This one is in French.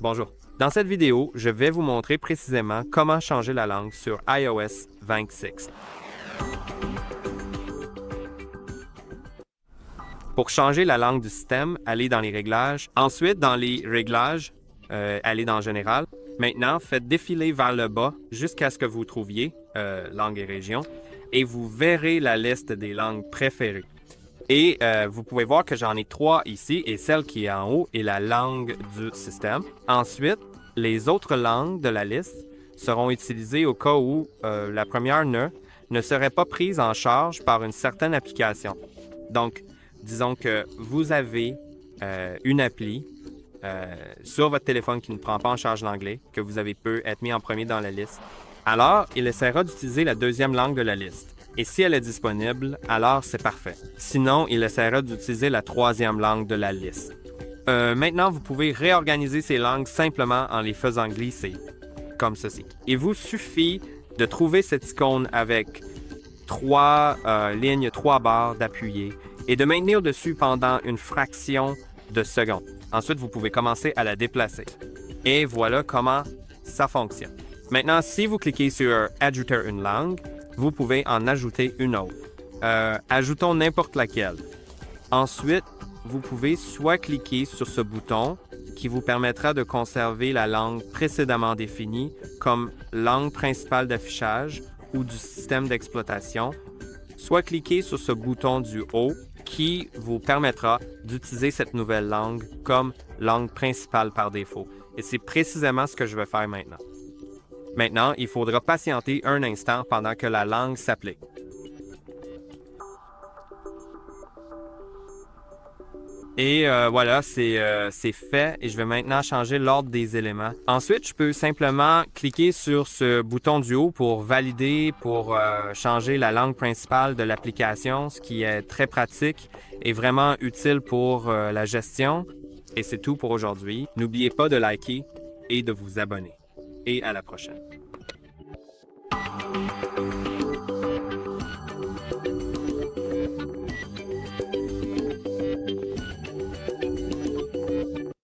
Bonjour. Dans cette vidéo, je vais vous montrer précisément comment changer la langue sur iOS 26. Pour changer la langue du système, allez dans les réglages. Ensuite, dans les réglages, allez dans Général. Maintenant, faites défiler vers le bas jusqu'à ce que vous trouviez langue et région et vous verrez la liste des langues préférées. Et vous pouvez voir que j'en ai 3 ici et celle qui est en haut est la langue du système. Ensuite, les autres langues de la liste seront utilisées au cas où la première ne serait pas prise en charge par une certaine application. Donc, disons que vous avez une appli sur votre téléphone qui ne prend pas en charge l'anglais, que vous avez peut être mis en premier dans la liste. Alors, il essaiera d'utiliser la deuxième langue de la liste. Et si elle est disponible, alors c'est parfait. Sinon, il essaiera d'utiliser la troisième langue de la liste. Maintenant, vous pouvez réorganiser ces langues simplement en les faisant glisser, comme ceci. Il vous suffit de trouver cette icône avec 3 lignes, 3 barres d'appuyer et de maintenir dessus pendant une fraction de seconde. Ensuite, vous pouvez commencer à la déplacer. Et voilà comment ça fonctionne. Maintenant, si vous cliquez sur « Ajouter une langue », vous pouvez en ajouter une autre. Ajoutons n'importe laquelle. Ensuite, vous pouvez soit cliquer sur ce bouton qui vous permettra de conserver la langue précédemment définie comme langue principale d'affichage ou du système d'exploitation, soit cliquer sur ce bouton du haut qui vous permettra d'utiliser cette nouvelle langue comme langue principale par défaut. Et c'est précisément ce que je vais faire maintenant. Maintenant, il faudra patienter un instant pendant que la langue s'applique. Et voilà, c'est fait et je vais maintenant changer l'ordre des éléments. Ensuite, je peux simplement cliquer sur ce bouton du haut pour valider, pour changer la langue principale de l'application, ce qui est très pratique et vraiment utile pour la gestion. Et c'est tout pour aujourd'hui. N'oubliez pas de liker et de vous abonner. Et à la prochaine.